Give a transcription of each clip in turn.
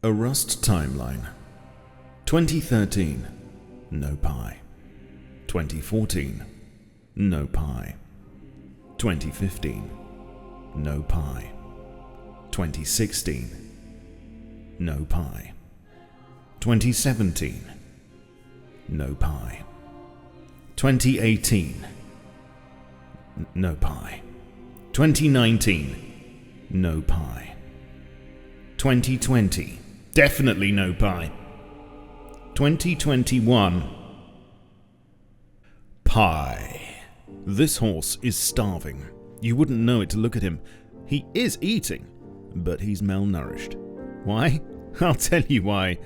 A Rust Timeline. 2013, no pi. 2014, no pi. 2015, no pi. 2016, no pi. 2017, no pi. 2018, no pi. 2019, no pi. 2020, definitely no pi. 2021, pi. This horse is starving. You wouldn't know it to look at him. He is eating, but he's malnourished. Why? I'll tell you why.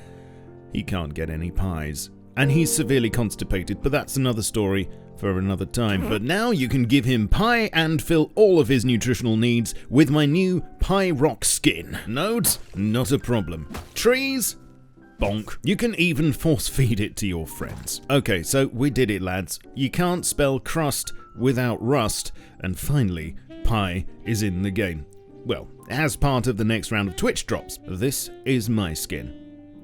He can't get any pies. And he's severely constipated, but that's another story for another time. But now you can give him pie and fill all of his nutritional needs with my new Pie Rock skin. Nodes? Not a problem. Trees? Bonk. You can even force feed it to your friends. Okay, so we did it, lads. You can't spell crust without rust. And finally, pie is in the game. Well, as part of the next round of Twitch drops, this is my skin.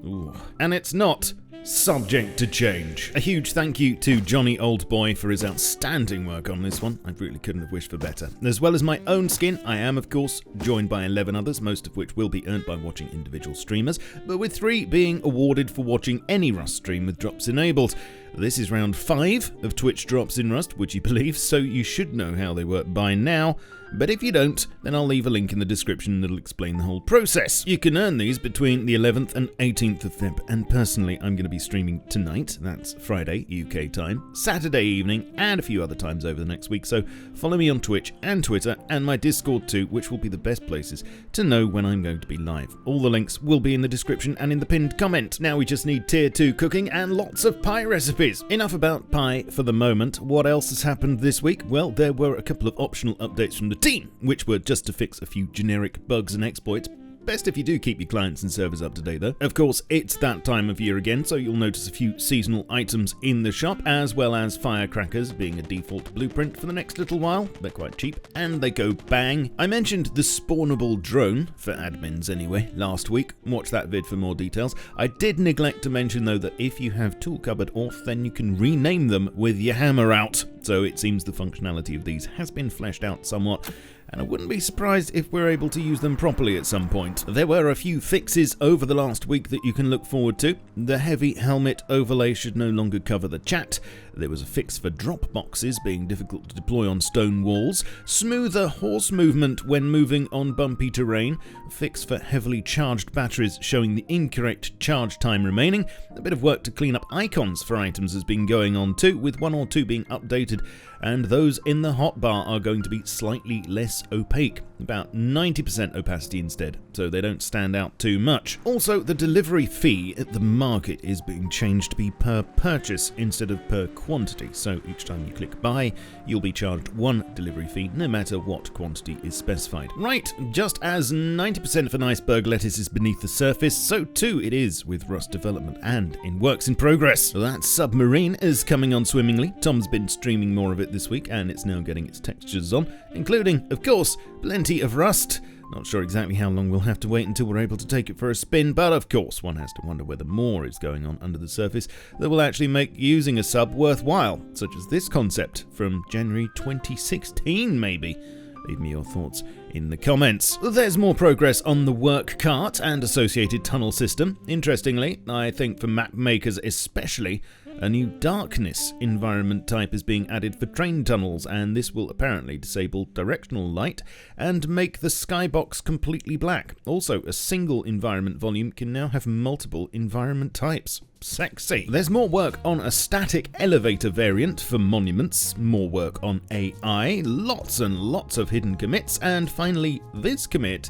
Ooh. And it's not subject to change. A huge thank you to Johnny Oldboy for his outstanding work on this one. I really couldn't have wished for better. As well as my own skin, I am of course joined by 11 others, most of which will be earned by watching individual streamers, but with 3 being awarded for watching any Rust stream with drops enabled. This is round 5 of Twitch drops in Rust, would you believe, so you should know how they work by now. But if you don't, then I'll leave a link in the description that'll explain the whole process. You can earn these between the 11th and 18th of Feb, and personally I'm going to be streaming tonight, that's Friday UK time, Saturday evening, and a few other times over the next week, so follow me on Twitch and Twitter and my Discord too, which will be the best places to know when I'm going to be live. All the links will be in the description and in the pinned comment. Now we just need tier 2 cooking and lots of pie recipes. Enough about pie for the moment. What else has happened this week? Well, there were a couple of optional updates from the team, which were just to fix a few generic bugs and exploits. Best if you do keep your clients and servers up to date though. Of course, it's that time of year again, so you'll notice a few seasonal items in the shop, as well as firecrackers being a default blueprint for the next little while. They're quite cheap, and they go bang. I mentioned the spawnable drone, for admins anyway, last week. Watch that vid for more details. I did neglect to mention though that if you have tool cupboard off, then you can rename them with your hammer out. So it seems the functionality of these has been fleshed out somewhat, and I wouldn't be surprised if we're able to use them properly at some point. There were a few fixes over the last week that you can look forward to. The heavy helmet overlay should no longer cover the chat. There was a fix for drop boxes being difficult to deploy on stone walls, smoother horse movement when moving on bumpy terrain, a fix for heavily charged batteries showing the incorrect charge time remaining, a bit of work to clean up icons for items has been going on too, with 1 or 2 being updated, and those in the hotbar are going to be slightly less opaque, about 90% opacity instead, so they don't stand out too much. Also, the delivery fee at the market is being changed to be per purchase instead of per quantity, so each time you click buy, you'll be charged 1 delivery fee no matter what quantity is specified. Right, just as 90% of an iceberg lettuce is beneath the surface, so too it is with Rust development and in works in progress. That submarine is coming on swimmingly. Tom's been streaming more of it this week, and it's now getting its textures on, including, of course, plenty of Rust. Not sure exactly how long we'll have to wait until we're able to take it for a spin, but of course one has to wonder whether more is going on under the surface that will actually make using a sub worthwhile, such as this concept from January 2016 maybe. Leave me your thoughts in the comments. There's more progress on the work cart and associated tunnel system. Interestingly, I think for map makers especially, a new darkness environment type is being added for train tunnels, and this will apparently disable directional light and make the skybox completely black. Also, a single environment volume can now have multiple environment types. Sexy. There's more work on a static elevator variant for monuments, more work on AI, lots and lots of hidden commits, and finally this commit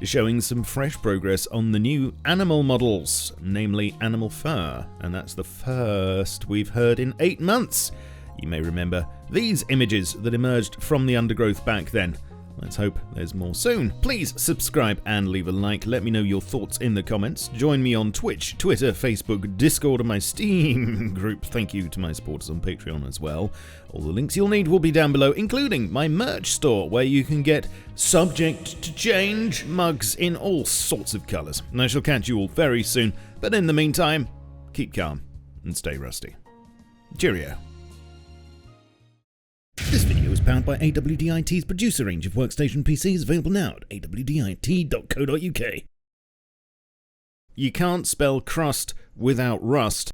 showing some fresh progress on the new animal models, namely animal fur, and that's the first we've heard in 8 months. You may remember these images that emerged from the undergrowth back then. Let's hope there's more soon. Please subscribe and leave a like. Let me know your thoughts in the comments. Join me on Twitch, Twitter, Facebook, Discord, and my Steam group. Thank you to my supporters on Patreon as well. All the links you'll need will be down below, including my merch store, where you can get subject to change mugs in all sorts of colours. And I shall catch you all very soon. But in the meantime, keep calm and stay rusty. Cheerio. This video is powered by AWDIT's producer range of workstation PCs, available now at awdit.co.uk. You can't spell crust without rust.